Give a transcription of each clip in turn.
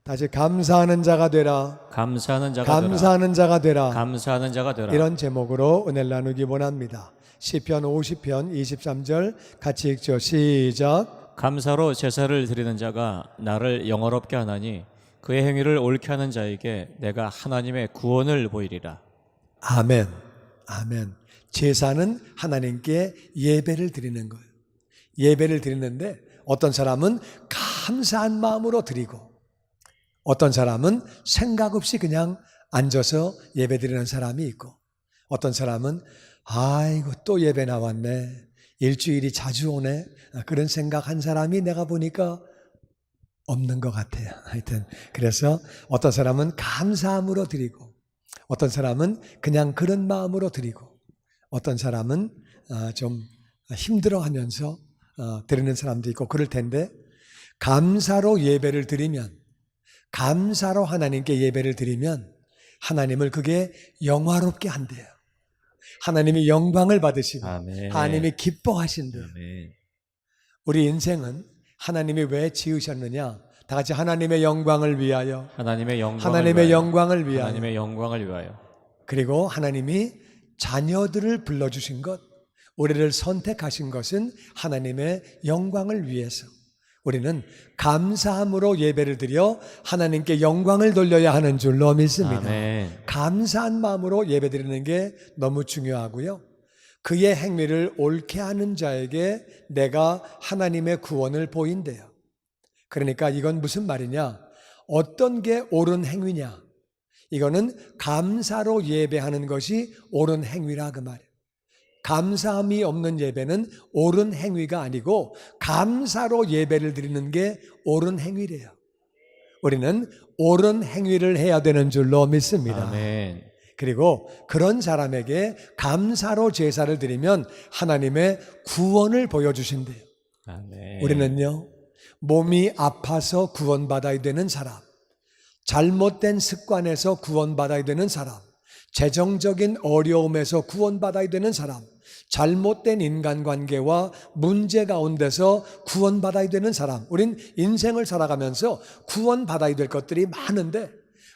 다시 감사하는 자가 되라. 감사하는 자가 감사하는 자가 되라. 감사하는 자가 되라. 이런 제목으로 은혜를 나누기 원합니다. 시편 50편 23절 같이 읽죠. 시작. 감사로 제사를 드리는 자가 나를 영화롭게 하나니 그의 행위를 옳게 하는 자에게 내가 하나님의 구원을 보이리라. 아멘. 아멘. 제사는 하나님께 예배를 드리는 거예요. 예배를 드리는데 어떤 사람은 감사한 마음으로 드리고 어떤 사람은 생각 없이 그냥 앉아서 예배 드리는 사람이 있고 어떤 사람은 아이고 또 예배 나왔네. 일주일이 자주 오네. 그런 생각한 사람이 내가 보니까 없는 것 같아요. 하여튼 그래서 어떤 사람은 감사함으로 드리고 어떤 사람은 그냥 그런 마음으로 드리고 어떤 사람은 좀 힘들어하면서 드리는 사람도 있고 그럴 텐데 감사로 예배를 드리면 감사로 하나님께 예배를 드리면 하나님을 그게 영화롭게 한대요. 하나님이 영광을 받으시고 아멘. 하나님이 기뻐하신대요. 아멘. 우리 인생은 하나님이 왜 지으셨느냐? 다 같이 하나님의 영광을 위하여 하나님의 영광을 하나님의 위하여. 영광을 위하여 하나님의 영광을 위하여. 그리고 하나님이 자녀들을 불러주신 것 우리를 선택하신 것은 하나님의 영광을 위해서 우리는 감사함으로 예배를 드려 하나님께 영광을 돌려야 하는 줄로 믿습니다. 아멘. 감사한 마음으로 예배 드리는 게 너무 중요하고요. 그의 행위를 옳게 하는 자에게 내가 하나님의 구원을 보인대요. 그러니까 이건 무슨 말이냐? 어떤 게 옳은 행위냐? 이거는 감사로 예배하는 것이 옳은 행위라 그 말이에요. 감사함이 없는 예배는 옳은 행위가 아니고 감사로 예배를 드리는 게 옳은 행위래요. 우리는 옳은 행위를 해야 되는 줄로 믿습니다. 아멘. 그리고 그런 사람에게 감사로 제사를 드리면 하나님의 구원을 보여주신대요. 아멘. 우리는요, 몸이 아파서 구원받아야 되는 사람, 잘못된 습관에서 구원받아야 되는 사람, 재정적인 어려움에서 구원받아야 되는 사람, 잘못된 인간관계와 문제 가운데서 구원받아야 되는 사람, 우린 인생을 살아가면서 구원받아야 될 것들이 많은데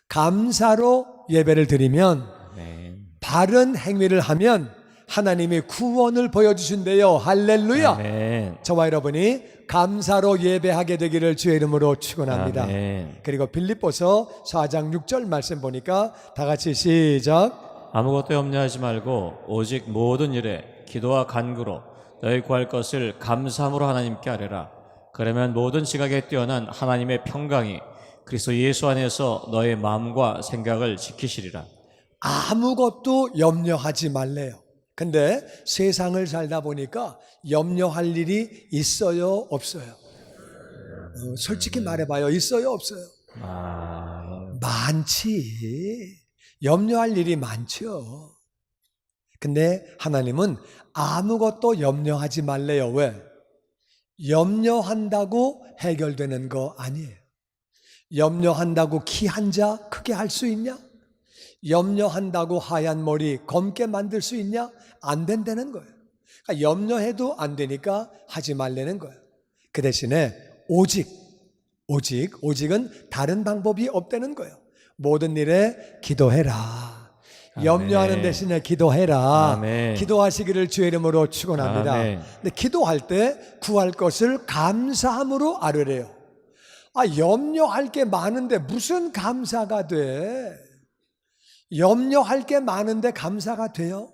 감사로 예배를 드리면 아멘. 바른 행위를 하면 하나님이 구원을 보여주신대요. 할렐루야. 아멘. 저와 여러분이 감사로 예배하게 되기를 주의 이름으로 축원합니다. 아멘. 그리고 빌립보서 4장 6절 말씀 보니까 다 같이 시작. 아무것도 염려하지 말고 오직 모든 일에 기도와 간구로 너희 구할 것을 감사함으로 하나님께 아뢰라. 그러면 모든 지각에 뛰어난 하나님의 평강이 그리스도 예수 안에서 너의 마음과 생각을 지키시리라. 아무것도 염려하지 말래요. 근데 세상을 살다 보니까 염려할 일이 있어요, 없어요? 솔직히 말해봐요. 있어요, 없어요? 많지. 염려할 일이 많죠. 근데 하나님은 아무것도 염려하지 말래요. 왜? 염려한다고 해결되는 거 아니에요. 염려한다고 키 한 자 크게 할 수 있냐? 염려한다고 하얀 머리 검게 만들 수 있냐? 안 된다는 거예요. 그러니까 염려해도 안 되니까 하지 말라는 거예요. 그 대신에 오직은 다른 방법이 없다는 거예요. 모든 일에 기도해라. 아멘. 염려하는 대신에 기도해라. 아멘. 기도하시기를 주의 이름으로 축원합니다. 아멘. 근데 기도할 때 구할 것을 감사함으로 아뢰래요. 염려할 게 많은데 무슨 감사가 돼? 염려할 게 많은데 감사가 돼요?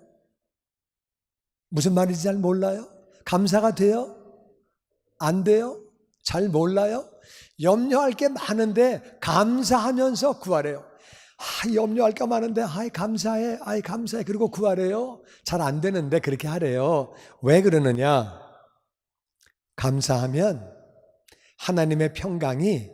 무슨 말인지 잘 몰라요? 감사가 돼요? 안 돼요? 잘 몰라요? 염려할 게 많은데 감사하면서 구하래요. 염려할 게 많은데 감사해. 감사해. 그리고 구하래요. 잘 안 되는데 그렇게 하래요. 왜 그러느냐? 감사하면 하나님의 평강이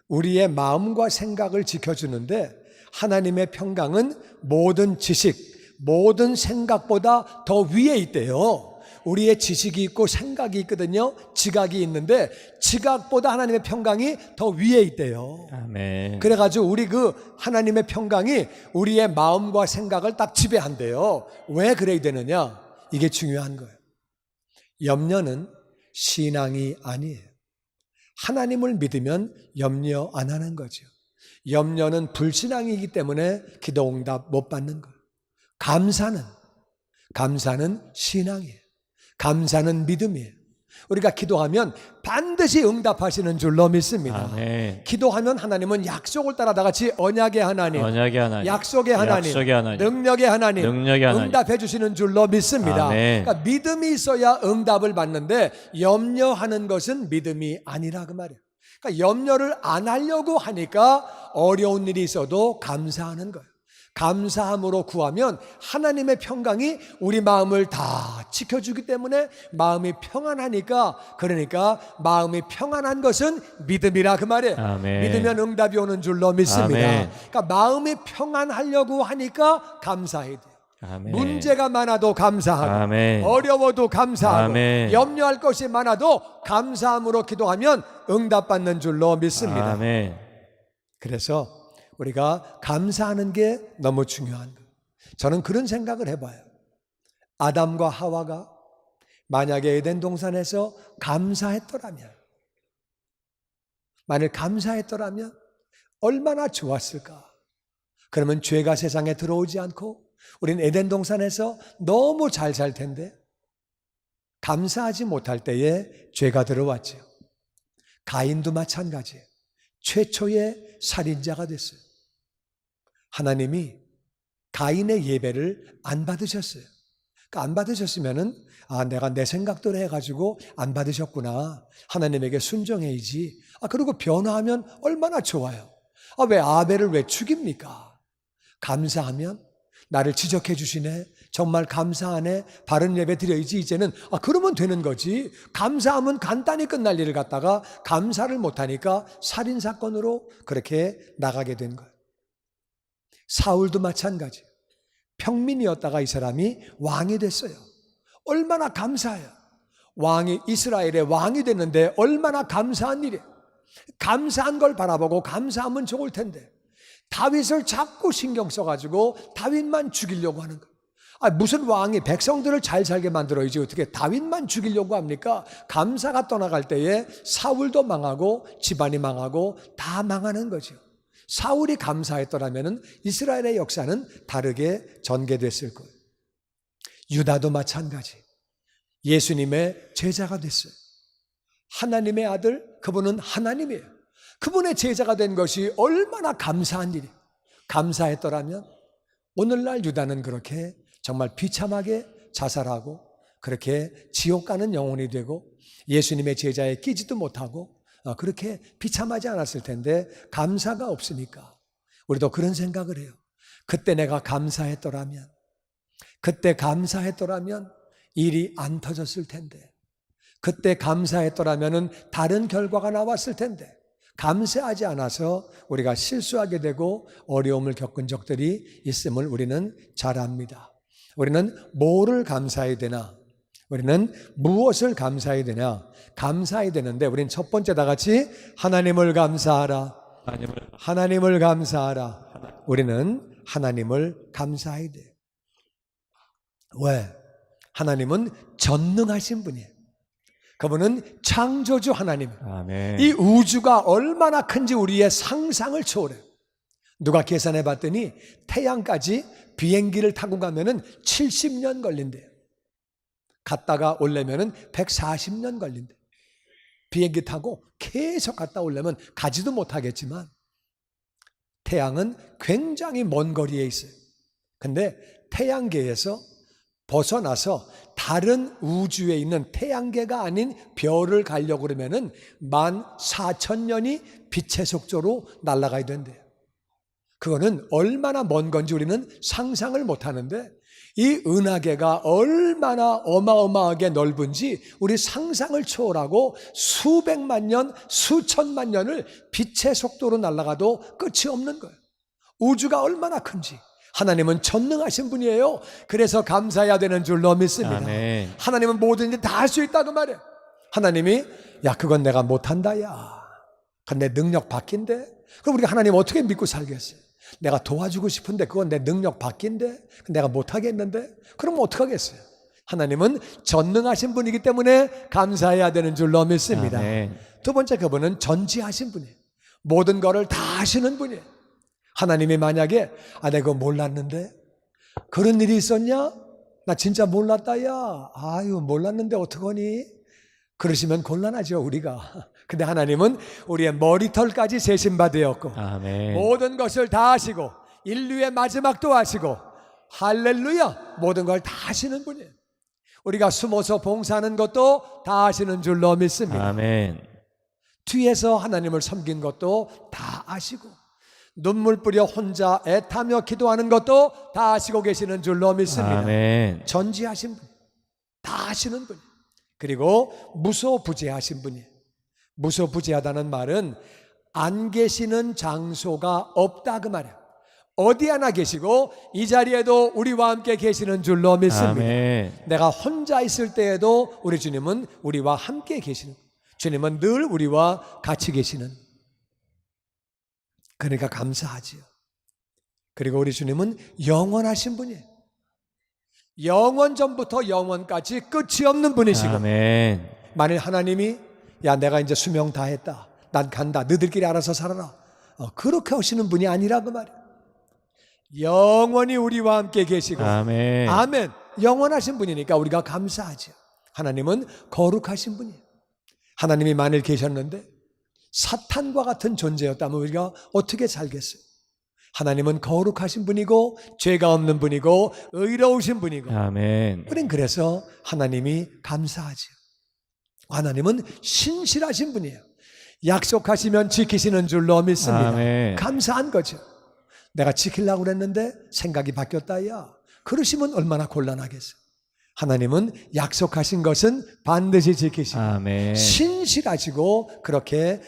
우리의 마음과 생각을 지켜주는데 하나님의 평강은 모든 지식, 모든 생각보다 더 위에 있대요. 우리의 지식이 있고 생각이 있거든요. 지각이 있는데 지각보다 하나님의 평강이 더 위에 있대요. 아멘. 그래가지고 우리 그 하나님의 평강이 우리의 마음과 생각을 딱 지배한대요. 왜 그래야 되느냐? 이게 중요한 거예요. 염려는 신앙이 아니에요. 하나님을 믿으면 염려 안 하는 거죠. 염려는 불신앙이기 때문에 기도 응답 못 받는 거예요. 감사는 신앙이에요. 감사는 믿음이에요. 우리가 기도하면 반드시 응답하시는 줄로 믿습니다. 아멘. 기도하면 하나님은 약속을 따라 다 같이 언약의 하나님, 언약의 하나님, 약속의 하나님, 약속의 하나님, 능력의 하나님, 능력의 하나님. 응답해 주시는 줄로 믿습니다. 아멘. 그러니까 믿음이 있어야 응답을 받는데 염려하는 것은 믿음이 아니라 그 말이에요. 그러니까 염려를 안 하려고 하니까 어려운 일이 있어도 감사하는 거예요. 감사함으로 구하면 하나님의 평강이 우리 마음을 다 지켜주기 때문에 마음이 평안하니까, 그러니까 마음이 평안한 것은 믿음이라 그 말이에요. 아멘. 믿으면 응답이 오는 줄로 믿습니다. 아멘. 그러니까 마음이 평안하려고 하니까 감사해야 돼요. 아멘. 문제가 많아도 감사하고, 아멘. 어려워도 감사하고, 아멘. 염려할 것이 많아도 감사함으로 기도하면 응답받는 줄로 믿습니다. 아멘. 그래서 우리가 감사하는 게 너무 중요한 거예요. 저는 그런 생각을 해봐요. 아담과 하와가 만약에 에덴 동산에서 감사했더라면, 만일 감사했더라면 얼마나 좋았을까. 그러면 죄가 세상에 들어오지 않고 우리는 에덴 동산에서 너무 잘 살 텐데, 감사하지 못할 때에 죄가 들어왔죠. 가인도 마찬가지예요. 최초의 살인자가 됐어요. 하나님이 가인의 예배를 안 받으셨어요. 그러니까 안 받으셨으면은 내가 내 생각대로 해가지고 안 받으셨구나. 하나님에게 순종해야지. 그리고 변화하면 얼마나 좋아요. 왜 아벨을 왜 죽입니까? 감사하면 나를 지적해 주시네. 정말 감사하네. 바른 예배 드려야지. 이제는 그러면 되는 거지. 감사하면 간단히 끝날 일을 갖다가 감사를 못하니까 살인사건으로 그렇게 나가게 된 거예요. 사울도 마찬가지. 평민이었다가 이 사람이 왕이 됐어요. 얼마나 감사해요. 이스라엘의 왕이 됐는데 얼마나 감사한 일이에요. 감사한 걸 바라보고 감사하면 좋을 텐데 다윗을 자꾸 신경 써가지고 다윗만 죽이려고 하는 거예요. 무슨 왕이 백성들을 잘 살게 만들어야지 어떻게 다윗만 죽이려고 합니까? 감사가 떠나갈 때에 사울도 망하고 집안이 망하고 다 망하는 거죠. 사울이 감사했더라면 이스라엘의 역사는 다르게 전개됐을 거예요. 유다도 마찬가지. 예수님의 제자가 됐어요. 하나님의 아들, 그분은 하나님이에요. 그분의 제자가 된 것이 얼마나 감사한 일이에요. 감사했더라면 오늘날 유다는 그렇게 정말 비참하게 자살하고 그렇게 지옥 가는 영혼이 되고 예수님의 제자에 끼지도 못하고 그렇게 비참하지 않았을 텐데 감사가 없으니까 우리도 그런 생각을 해요. 그때 내가 감사했더라면, 그때 감사했더라면 일이 안 터졌을 텐데, 그때 감사했더라면 다른 결과가 나왔을 텐데 감사하지 않아서 우리가 실수하게 되고 어려움을 겪은 적들이 있음을 우리는 잘 압니다. 우리는 뭐를 감사해야 되나? 우리는 무엇을 감사해야 되냐? 감사해야 되는데 우리는 첫 번째 다 같이 하나님을 감사하라. 하나님을 감사하라. 우리는 하나님을 감사해야 돼요. 왜? 하나님은 전능하신 분이에요. 그분은 창조주 하나님. 아멘. 이 우주가 얼마나 큰지 우리의 상상을 초월해요. 누가 계산해 봤더니 태양까지 비행기를 타고 가면은 70년 걸린대요. 갔다가 오려면은 140년 걸린대요. 비행기 타고 계속 갔다 오려면 가지도 못하겠지만 태양은 굉장히 먼 거리에 있어요. 근데 태양계에서 벗어나서 다른 우주에 있는 태양계가 아닌 별을 가려고 그러면은 14,000년이 빛의 속도로 날아가야 된대요. 그거는 얼마나 먼 건지 우리는 상상을 못 하는데 이 은하계가 얼마나 어마어마하게 넓은지 우리 상상을 초월하고 수백만 년, 수천만 년을 빛의 속도로 날아가도 끝이 없는 거예요. 우주가 얼마나 큰지. 하나님은 전능하신 분이에요. 그래서 감사해야 되는 줄로 믿습니다. 아멘. 하나님은 모든 일 다 할 수 있다고 말해요. 하나님이 그건 내가 못한다 그건 내 능력 밖인데. 그럼 우리가 하나님 어떻게 믿고 살겠어요? 내가 도와주고 싶은데 그건 내 능력 밖인데 내가 못하겠는데 그럼 어떡하겠어요? 하나님은 전능하신 분이기 때문에 감사해야 되는 줄로 믿습니다. 아멘. 두 번째, 그분은 전지하신 분이에요. 모든 것을 다 아시는 분이에요. 하나님이 만약에 내가 그거 몰랐는데 그런 일이 있었냐? 나 진짜 몰랐다 야. 아유 몰랐는데 어떡하니? 그러시면 곤란하죠 우리가. 근데 하나님은 우리의 머리털까지 세심받으셨고 아멘. 모든 것을 다 아시고 인류의 마지막도 아시고 할렐루야 모든 걸 다 아시는 분이에요. 우리가 숨어서 봉사하는 것도 다 아시는 줄로 믿습니다. 아멘. 뒤에서 하나님을 섬긴 것도 다 아시고 눈물 뿌려 혼자 애타며 기도하는 것도 다 아시고 계시는 줄로 믿습니다. 아멘. 전지하신 분, 다 아시는 분. 그리고 무소부재하신 분이에요. 무소부재하다는 말은 안 계시는 장소가 없다 그 말이에요. 어디 하나 계시고 이 자리에도 우리와 함께 계시는 줄로 믿습니다. 아멘. 내가 혼자 있을 때에도 우리 주님은 우리와 함께 계시는, 주님은 늘 우리와 같이 계시는, 그러니까 감사하지요. 그리고 우리 주님은 영원하신 분이에요. 영원 전부터 영원까지 끝이 없는 분이시고, 아멘. 만일 하나님이 야 내가 이제 수명 다 했다, 난 간다, 너희들끼리 알아서 살아라, 그렇게 하시는 분이 아니라 그 말이에요. 영원히 우리와 함께 계시고, 아멘. 아멘. 영원하신 분이니까 우리가 감사하죠. 하나님은 거룩하신 분이에요. 하나님이 만일 계셨는데 사탄과 같은 존재였다면 우리가 어떻게 살겠어요? 하나님은 거룩하신 분이고 죄가 없는 분이고 의로우신 분이고, 아멘. 우린 그래서 하나님이 감사하죠. 하나님은 신실하신 분이에요. 약속하시면 지키시는 줄로 믿습니다. 아멘. 감사한 거죠. 내가 지키려고 그랬는데 생각이 바뀌었다 야, 그러시면 얼마나 곤란하겠어요. 하나님은 약속하신 것은 반드시 지키시고 아멘. 신실하시고 그렇게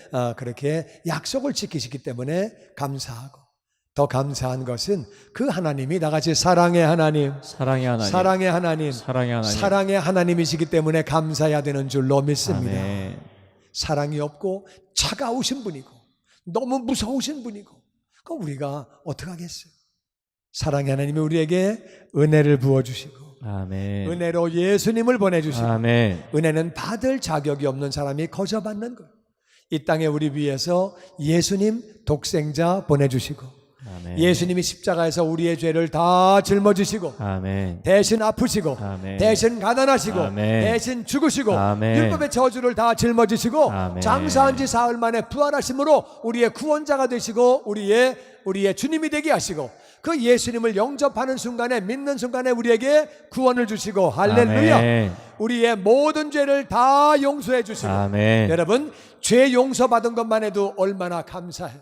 약속을 지키시기 때문에 감사하고, 더 감사한 것은 그 하나님이 나같이 사랑의 하나님, 사랑의 하나님. 사랑의 하나님, 사랑의 하나님. 사랑의 하나님이시기 때문에 감사해야 되는 줄로 믿습니다. 아멘. 사랑이 없고 차가우신 분이고 너무 무서우신 분이고, 그럼 우리가 어떻게 하겠어요? 사랑의 하나님이 우리에게 은혜를 부어주시고 아멘. 은혜로 예수님을 보내주시고, 아멘. 은혜는 받을 자격이 없는 사람이 거저 받는 거예요. 이 땅에 우리 위해서 예수님 독생자 보내주시고, 아멘. 예수님이 십자가에서 우리의 죄를 다 짊어지시고 아멘. 대신 아프시고 아멘. 대신 가난하시고 아멘. 대신 죽으시고 아멘. 율법의 저주를 다 짊어지시고 아멘. 장사한 지 사흘 만에 부활하심으로 우리의 구원자가 되시고 우리의 주님이 되게 하시고, 그 예수님을 영접하는 순간에, 믿는 순간에 우리에게 구원을 주시고, 할렐루야. 아멘. 우리의 모든 죄를 다 용서해 주시고, 아멘. 여러분 죄 용서받은 것만 해도 얼마나 감사해요.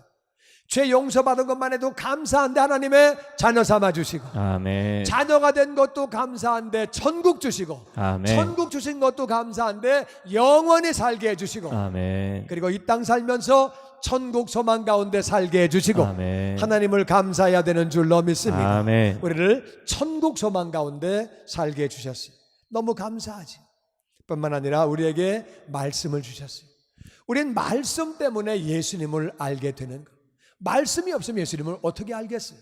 죄 용서받은 것만 해도 감사한데 하나님의 자녀 삼아 주시고, 아멘. 자녀가 된 것도 감사한데 천국 주시고, 아멘. 천국 주신 것도 감사한데 영원히 살게 해주시고, 아멘. 그리고 이 땅 살면서 천국 소망 가운데 살게 해주시고, 아멘. 하나님을 감사해야 되는 줄로 믿습니다. 아멘. 우리를 천국 소망 가운데 살게 해주셨어요. 너무 감사하지. 뿐만 아니라 우리에게 말씀을 주셨어요. 우린 말씀 때문에 예수님을 알게 되는 거예요. 말씀이 없으면 예수님을 어떻게 알겠어요?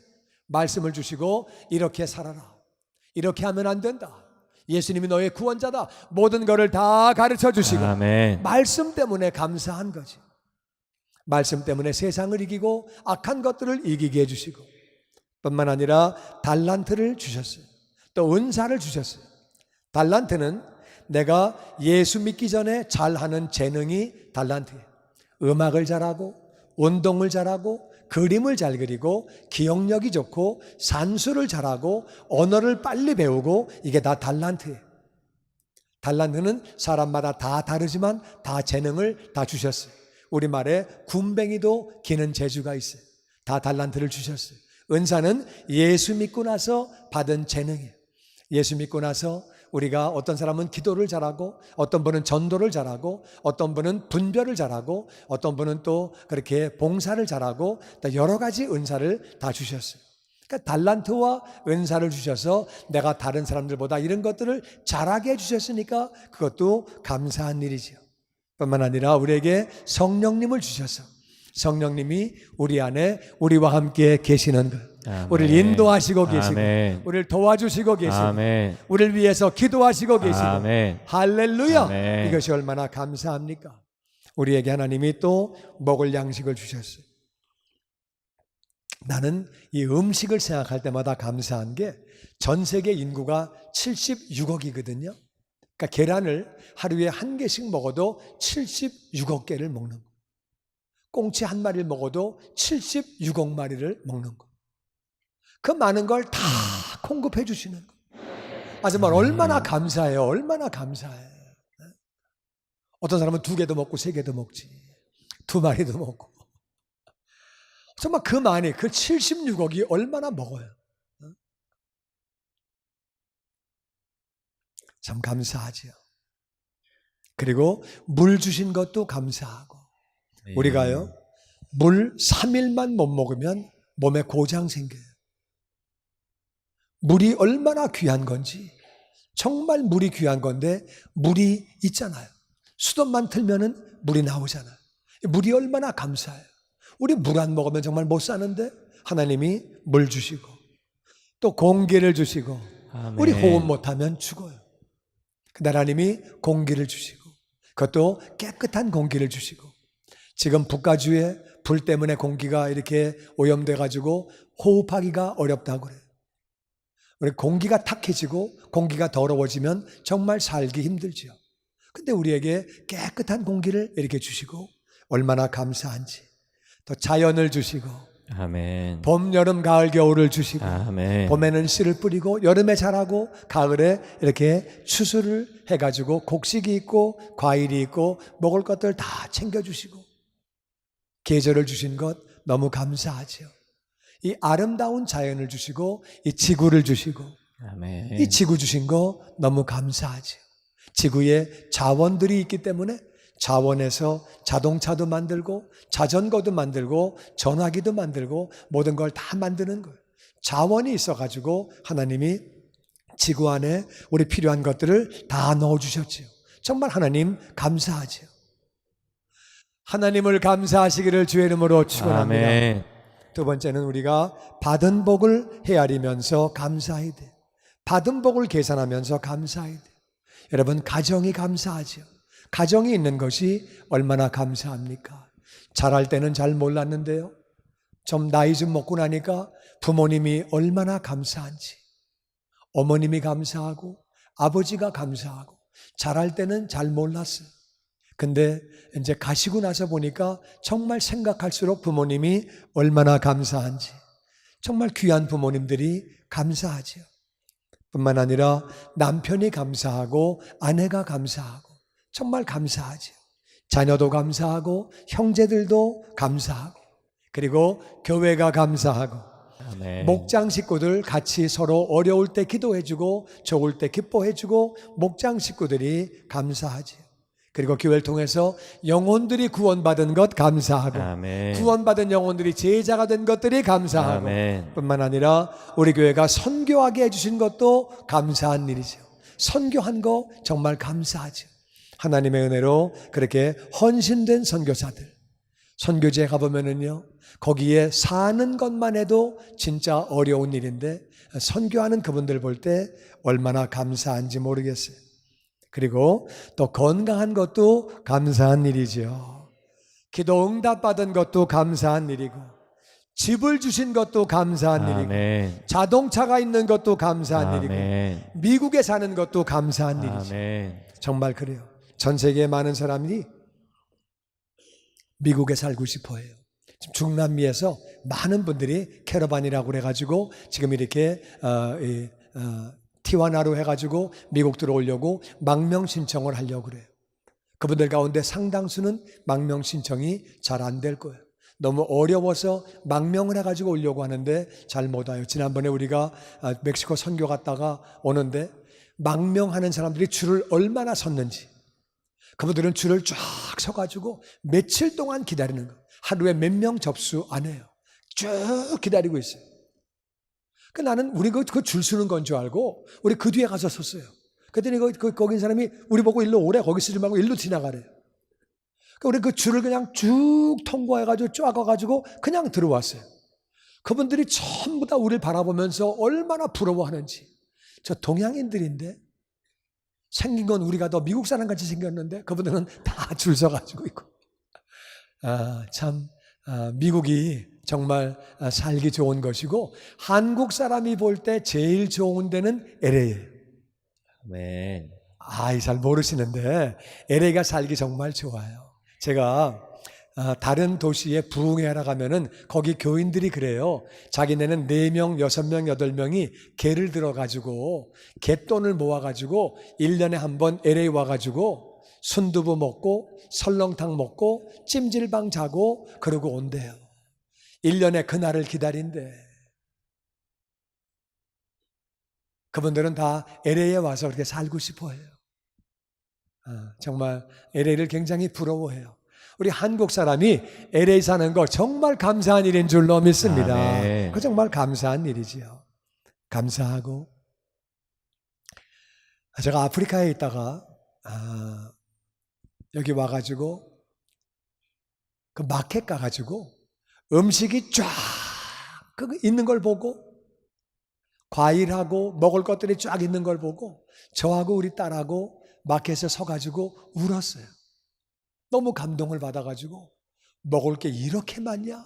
말씀을 주시고 이렇게 살아라, 이렇게 하면 안 된다, 예수님이 너의 구원자다, 모든 것을 다 가르쳐 주시고, 아멘. 말씀 때문에 감사한 거지. 말씀 때문에 세상을 이기고 악한 것들을 이기게 해주시고, 뿐만 아니라 달란트를 주셨어요. 또 은사를 주셨어요. 달란트는 내가 예수 믿기 전에 잘하는 재능이 달란트예요. 음악을 잘하고 운동을 잘하고 그림을 잘 그리고 기억력이 좋고 산수를 잘하고 언어를 빨리 배우고, 이게 다 달란트예요. 달란트는 사람마다 다 다르지만 다 재능을 다 주셨어요. 우리말에 군뱅이도 기는 재주가 있어요. 다 달란트를 주셨어요. 은사는 예수 믿고 나서 받은 재능이에요. 예수 믿고 나서 우리가, 어떤 사람은 기도를 잘하고, 어떤 분은 전도를 잘하고, 어떤 분은 분별을 잘하고, 어떤 분은 또 그렇게 봉사를 잘하고, 여러 가지 은사를 다 주셨어요. 그러니까 달란트와 은사를 주셔서 내가 다른 사람들보다 이런 것들을 잘하게 해주셨으니까 그것도 감사한 일이죠. 뿐만 아니라 우리에게 성령님을 주셔서 성령님이 우리 안에 우리와 함께 계시는 것, 아멘. 우리를 인도하시고 계시고, 아멘. 우리를 도와주시고 계시고, 아멘. 우리를 위해서 기도하시고 계시고, 아멘. 할렐루야. 아멘. 이것이 얼마나 감사합니까? 우리에게 하나님이 또 먹을 양식을 주셨어요. 나는 이 음식을 생각할 때마다 감사한 게 전 세계 인구가 76억이거든요. 그러니까 계란을 하루에 한 개씩 먹어도 76억 개를 먹는 거예요. 꽁치 한 마리를 먹어도 76억 마리를 먹는 거예요. 그 많은 걸 다 공급해 주시는 거예요. 정말 얼마나 감사해요. 얼마나 감사해. 어떤 사람은 2개도 먹고 3개도 먹지. 2마리도 먹고. 정말 그 많이, 그 76억이 얼마나 먹어요. 참 감사하죠. 그리고 물 주신 것도 감사하고. 우리가요, 물 3일만 못 먹으면 몸에 고장 생겨요. 물이 얼마나 귀한 건지, 정말 물이 귀한 건데 물이 있잖아요. 수도만 틀면은 물이 나오잖아요. 물이 얼마나 감사해요. 우리 물 안 먹으면 정말 못 사는데 하나님이 물 주시고 또 공기를 주시고 아멘. 우리 호흡 못하면 죽어요. 근데 하나님이 공기를 주시고 그것도 깨끗한 공기를 주시고 지금 북가주에 불 때문에 공기가 이렇게 오염돼 가지고 호흡하기가 어렵다고 그래요. 우리 공기가 탁해지고 공기가 더러워지면 정말 살기 힘들죠. 근데 우리에게 깨끗한 공기를 이렇게 주시고 얼마나 감사한지. 또 자연을 주시고 아멘. 봄, 여름, 가을, 겨울을 주시고 아멘. 봄에는 씨를 뿌리고 여름에 자라고 가을에 이렇게 추수를 해가지고 곡식이 있고 과일이 있고 먹을 것들 다 챙겨주시고 계절을 주신 것 너무 감사하죠. 이 아름다운 자연을 주시고 이 지구를 주시고 아멘. 이 지구 주신 거 너무 감사하죠. 지구에 자원들이 있기 때문에 자원에서 자동차도 만들고 자전거도 만들고 전화기도 만들고 모든 걸 다 만드는 거예요. 자원이 있어가지고 하나님이 지구 안에 우리 필요한 것들을 다 넣어주셨죠. 정말 하나님 감사하죠. 하나님을 감사하시기를 주의 이름으로 축원합니다. 아멘. 두 번째는 우리가 받은 복을 헤아리면서 감사해야 돼. 받은 복을 계산하면서 감사해야 돼. 여러분 가정이 감사하죠. 가정이 있는 것이 얼마나 감사합니까? 잘할 때는 잘 몰랐는데요. 좀 나이 좀 먹고 나니까 부모님이 얼마나 감사한지 어머님이 감사하고 아버지가 감사하고 잘할 때는 잘 몰랐어요. 근데 이제 가시고 나서 보니까 정말 생각할수록 부모님이 얼마나 감사한지 정말 귀한 부모님들이 감사하죠. 뿐만 아니라 남편이 감사하고 아내가 감사하고 정말 감사하죠. 자녀도 감사하고 형제들도 감사하고 그리고 교회가 감사하고 아멘. 목장 식구들 같이 서로 어려울 때 기도해주고 좋을 때 기뻐해주고 목장 식구들이 감사하죠. 그리고 교회를 통해서 영혼들이 구원받은 것 감사하고 아멘. 구원받은 영혼들이 제자가 된 것들이 감사하고 아멘. 뿐만 아니라 우리 교회가 선교하게 해주신 것도 감사한 일이죠. 선교한 거 정말 감사하죠. 하나님의 은혜로 그렇게 헌신된 선교사들 선교지에 가보면은요 거기에 사는 것만 해도 진짜 어려운 일인데 선교하는 그분들 볼 때 얼마나 감사한지 모르겠어요. 그리고 또 건강한 것도 감사한 일이죠. 기도 응답받은 것도 감사한 일이고 집을 주신 것도 감사한 아멘. 일이고 자동차가 있는 것도 감사한 일이고 아멘. 미국에 사는 것도 감사한 일이죠. 아멘. 정말 그래요. 전 세계에 많은 사람들이 미국에 살고 싶어 해요. 지금 중남미에서 많은 분들이 캐러반이라고 그래가지고 지금 이렇게 티와나로 해가지고 미국 들어오려고 망명 신청을 하려고 그래요. 그분들 가운데 상당수는 망명 신청이 잘 안 될 거예요. 너무 어려워서 망명을 해가지고 오려고 하는데 잘 못 와요. 지난번에 우리가 멕시코 선교 갔다가 오는데 망명하는 사람들이 줄을 얼마나 섰는지 그분들은 줄을 쫙 서가지고 며칠 동안 기다리는 거예요. 하루에 몇 명 접수 안 해요. 쭉 기다리고 있어요. 그 나는 우리 그 줄 서는 건 줄 알고 우리 그 뒤에 가서 섰어요. 그랬더니 거기 사람이 우리 보고 일로 오래 거기 쓰지 말고 일로 지나가래요. 우리 그 줄을 그냥 쭉 통과해가지고 쫙 와가지고 그냥 들어왔어요. 그분들이 전부 다 우리를 바라보면서 얼마나 부러워하는지. 저 동양인들인데 생긴 건 우리가 더 미국 사람 같이 생겼는데 그분들은 다 줄 서가지고 있고 미국이 정말 살기 좋은 것이고 한국 사람이 볼 때 제일 좋은 데는 LA예요. 아멘. 잘 모르시는데 LA가 살기 정말 좋아요. 제가 다른 도시에 부흥회하러 가면은 거기 교인들이 그래요. 자기네는 4명, 6명, 8명이 개를 들어가지고 갯돈을 모아가지고 1년에 한 번 LA 와가지고 순두부 먹고 설렁탕 먹고 찜질방 자고 그러고 온대요. 1년에 그날을 기다린대. 그분들은 다 LA에 와서 그렇게 살고 싶어 해요. 정말 LA를 굉장히 부러워해요. 우리 한국 사람이 LA 사는 거 정말 감사한 일인 줄로 믿습니다. 아멘. 그 정말 감사한 일이지요. 감사하고. 제가 아프리카에 있다가 여기 와가지고 그 마켓 가가지고 음식이 쫙 있는 걸 보고 과일하고 먹을 것들이 쫙 있는 걸 보고 저하고 우리 딸하고 마켓에 서가지고 울었어요. 너무 감동을 받아가지고 먹을 게 이렇게 많냐?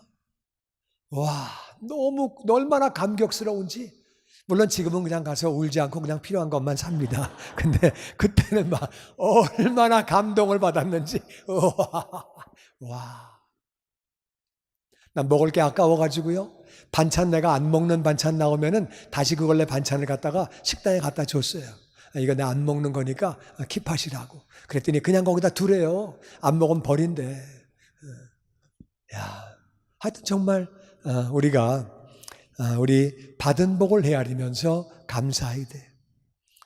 와, 너무 얼마나 감격스러운지. 물론 지금은 그냥 가서 울지 않고 그냥 필요한 것만 삽니다. 근데 그때는 막 얼마나 감동을 받았는지. 와. 난 먹을 게 아까워가지고요. 반찬 내가 안 먹는 반찬 나오면은 다시 그걸 내 반찬을 갖다가 식당에 갖다 줬어요. 이거 내가 안 먹는 거니까 킵하시라고. 그랬더니 그냥 거기다 두래요. 안 먹으면 버린대. 하여튼 정말 우리가 우리 받은 복을 헤아리면서 감사해야 돼.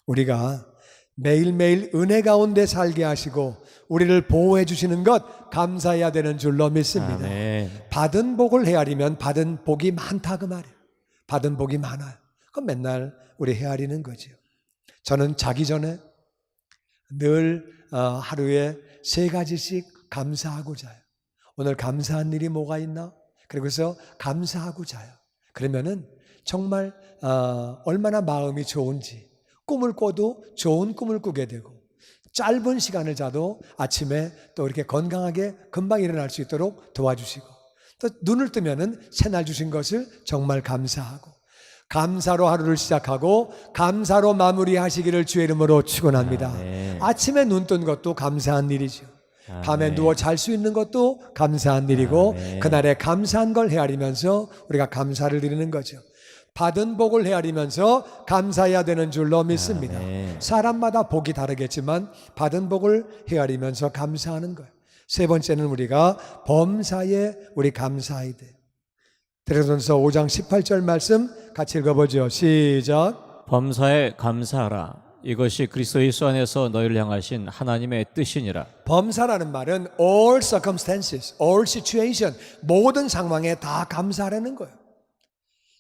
우리가 매일매일 은혜 가운데 살게 하시고 우리를 보호해 주시는 것 감사해야 되는 줄로 믿습니다. 아멘. 받은 복을 헤아리면 받은 복이 많다 그 말이에요. 받은 복이 많아요. 그럼 맨날 우리 헤아리는 거죠. 저는 자기 전에 늘 하루에 3가지씩 감사하고 자요. 오늘 감사한 일이 뭐가 있나? 그래서 감사하고 자요. 그러면은 정말 얼마나 마음이 좋은지 꿈을 꿔도 좋은 꿈을 꾸게 되고 짧은 시간을 자도 아침에 또 이렇게 건강하게 금방 일어날 수 있도록 도와주시고 또 눈을 뜨면은 새날 주신 것을 정말 감사하고 감사로 하루를 시작하고 감사로 마무리하시기를 주의 이름으로 축원합니다. 아멘. 아침에 눈 뜬 것도 감사한 일이죠. 아멘. 밤에 누워 잘 수 있는 것도 감사한 일이고 아멘. 그날에 감사한 걸 헤아리면서 우리가 감사를 드리는 거죠. 받은 복을 헤아리면서 감사해야 되는 줄로 믿습니다. 아멘. 사람마다 복이 다르겠지만 받은 복을 헤아리면서 감사하는 거예요. 3번째는 우리가 범사에 우리 감사해야 돼요. 데살로니가서 5장 18절 말씀 같이 읽어보죠. 시작. 범사에 감사하라. 이것이 그리스도 예수 안에서 너희를 향하신 하나님의 뜻이니라. 범사라는 말은 all circumstances, all situation, 모든 상황에 다 감사하라는 거예요.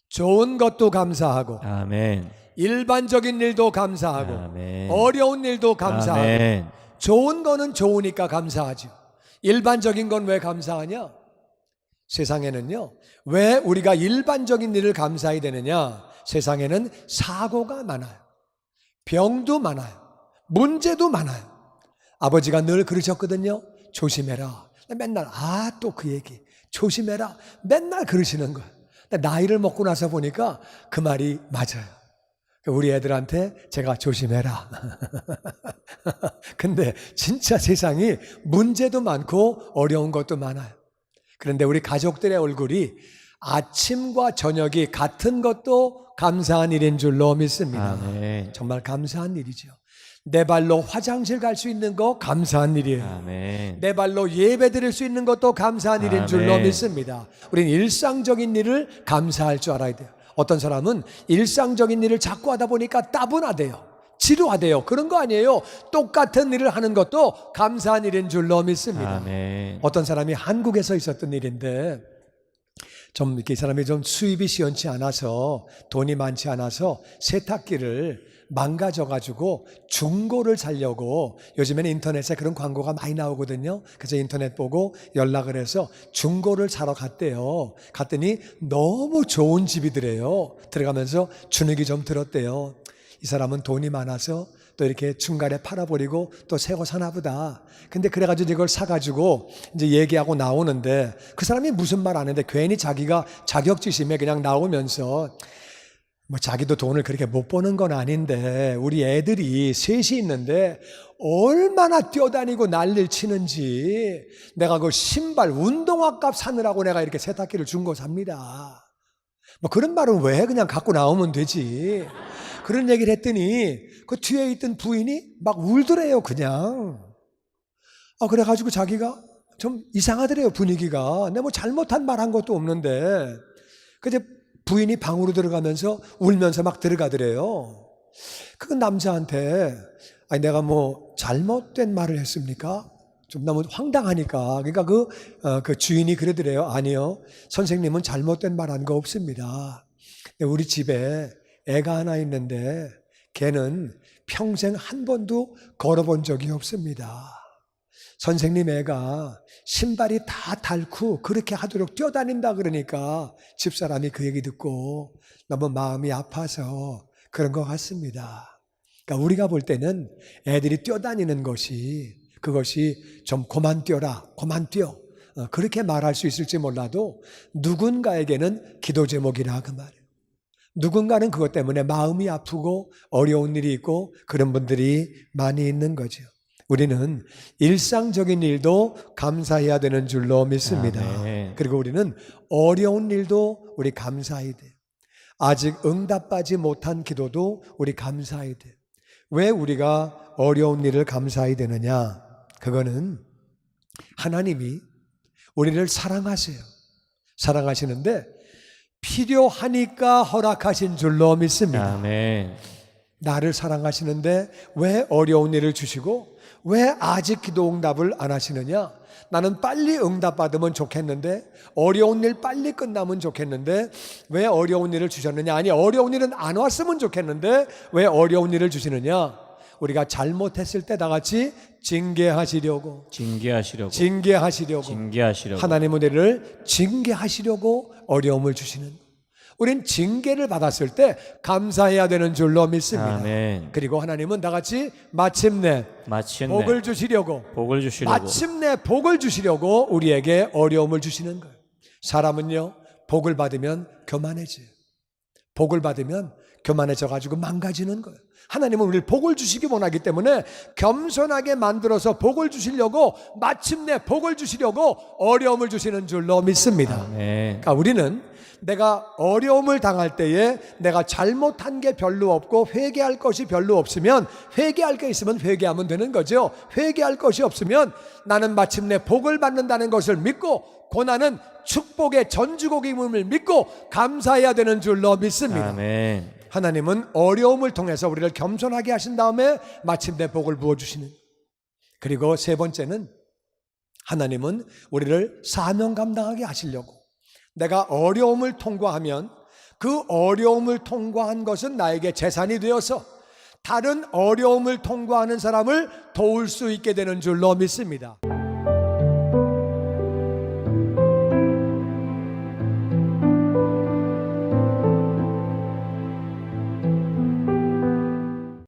좋은 것도 감사하고 아멘. 일반적인 일도 감사하고 아멘. 어려운 일도 감사하고 아멘. 좋은 거는 좋으니까 감사하죠. 일반적인 건 왜 감사하냐? 세상에는요, 왜 우리가 일반적인 일을 감사해야 되느냐? 세상에는 사고가 많아요. 병도 많아요. 문제도 많아요. 아버지가 늘 그러셨거든요. 조심해라. 맨날 또 그 얘기. 조심해라. 맨날 그러시는 거예요. 근데 나이를 먹고 나서 보니까 그 말이 맞아요. 우리 애들한테 제가 조심해라. 근데 진짜 세상이 문제도 많고 어려운 것도 많아요. 그런데 우리 가족들의 얼굴이 아침과 저녁이 같은 것도 감사한 일인 줄로 믿습니다. 아멘. 정말 감사한 일이죠. 내 발로 화장실 갈 수 있는 거 감사한 일이에요. 아멘. 내 발로 예배 드릴 수 있는 것도 감사한 일인 아멘. 줄로 믿습니다. 우리는 일상적인 일을 감사할 줄 알아야 돼요. 어떤 사람은 일상적인 일을 자꾸 하다 보니까 따분하대요. 지루하대요. 그런 거 아니에요. 똑같은 일을 하는 것도 감사한 일인 줄로 믿습니다. 아멘. 어떤 사람이 한국에서 있었던 일인데 좀 이렇게 이 사람이 좀 수입이 시원치 않아서 돈이 많지 않아서 세탁기를 망가져가지고 중고를 사려고 요즘에는 인터넷에 그런 광고가 많이 나오거든요. 그래서 인터넷 보고 연락을 해서 중고를 사러 갔대요. 갔더니 너무 좋은 집이더래요. 들어가면서 주눅이 좀 들었대요. 이 사람은 돈이 많아서 또 이렇게 중간에 팔아버리고 또 새 거 사나 보다. 근데 그래가지고 이걸 사가지고 이제 얘기하고 나오는데 그 사람이 무슨 말 안 했는데 괜히 자기가 자격지심에 그냥 나오면서 뭐 자기도 돈을 그렇게 못 버는 건 아닌데 우리 애들이 셋이 있는데 얼마나 뛰어다니고 난리를 치는지 내가 그 신발 운동화 값 사느라고 내가 이렇게 세탁기를 준 거 삽니다. 뭐 그런 말은 왜 그냥 갖고 나오면 되지. 그런 얘기를 했더니 그 뒤에 있던 부인이 막 울더래요 그냥. 그래가지고 자기가 좀 이상하더래요 분위기가. 내가 뭐 잘못한 말 한 것도 없는데 그제 부인이 방으로 들어가면서 울면서 막 들어가더래요. 그 남자한테 아니 내가 뭐 잘못된 말을 했습니까? 좀 너무 황당하니까. 그러니까 그 주인이 그러더래요. 아니요, 선생님은 잘못된 말 한 거 없습니다. 우리 집에 애가 하나 있는데 걔는 평생 한 번도 걸어본 적이 없습니다. 선생님 애가 신발이 다 닳고 그렇게 하도록 뛰어다닌다 그러니까 집사람이 그 얘기 듣고 너무 마음이 아파서 그런 것 같습니다. 그러니까 우리가 볼 때는 애들이 뛰어다니는 그것이 좀 그만 뛰어라, 그만 뛰어, 그렇게 말할 수 있을지 몰라도 누군가에게는 기도 제목이라 그 말이에요. 누군가는 그것 때문에 마음이 아프고 어려운 일이 있고 그런 분들이 많이 있는 거죠. 우리는 일상적인 일도 감사해야 되는 줄로 믿습니다. 아멘. 그리고 우리는 어려운 일도 우리 감사해야 돼요. 아직 응답받지 못한 기도도 우리 감사해야 돼요. 왜 우리가 어려운 일을 감사해야 되느냐? 그거는 하나님이 우리를 사랑하세요. 사랑하시는데 필요하니까 허락하신 줄로 믿습니다. 아멘. 나를 사랑하시는데 왜 어려운 일을 주시고 왜 아직 기도 응답을 안 하시느냐? 나는 빨리 응답받으면 좋겠는데 어려운 일 빨리 끝나면 좋겠는데 왜 어려운 일을 주셨느냐? 아니 어려운 일은 안 왔으면 좋겠는데 왜 어려운 일을 주시느냐? 우리가 잘못했을 때 다 같이 징계하시려고 하나님은 우리를 징계하시려고 어려움을 주시는, 우린 징계를 받았을 때 감사해야 되는 줄로 믿습니다. 아멘. 그리고 하나님은 다 같이 마침내 복을 주시려고 마침내 복을 주시려고 우리에게 어려움을 주시는 거예요. 사람은요 복을 받으면 교만해져요. 복을 받으면 교만해져 가지고 망가지는 거예요. 하나님은 우리를 복을 주시기 원하기 때문에 겸손하게 만들어서 복을 주시려고 마침내 복을 주시려고 어려움을 주시는 줄로 믿습니다. 아멘. 그러니까 우리는 내가 어려움을 당할 때에 내가 잘못한 게 별로 없고 회개할 것이 별로 없으면 회개할 게 있으면 회개하면 되는 거죠. 회개할 것이 없으면 나는 마침내 복을 받는다는 것을 믿고 고난은 축복의 전주곡임을 믿고 감사해야 되는 줄로 믿습니다. 아멘. 하나님은 어려움을 통해서 우리를 겸손하게 하신 다음에 마침내 복을 부어주시는. 그리고 세 번째는 하나님은 우리를 사명 감당하게 하시려고, 내가 어려움을 통과하면 그 어려움을 통과한 것은 나에게 재산이 되어서 다른 어려움을 통과하는 사람을 도울 수 있게 되는 줄로 믿습니다.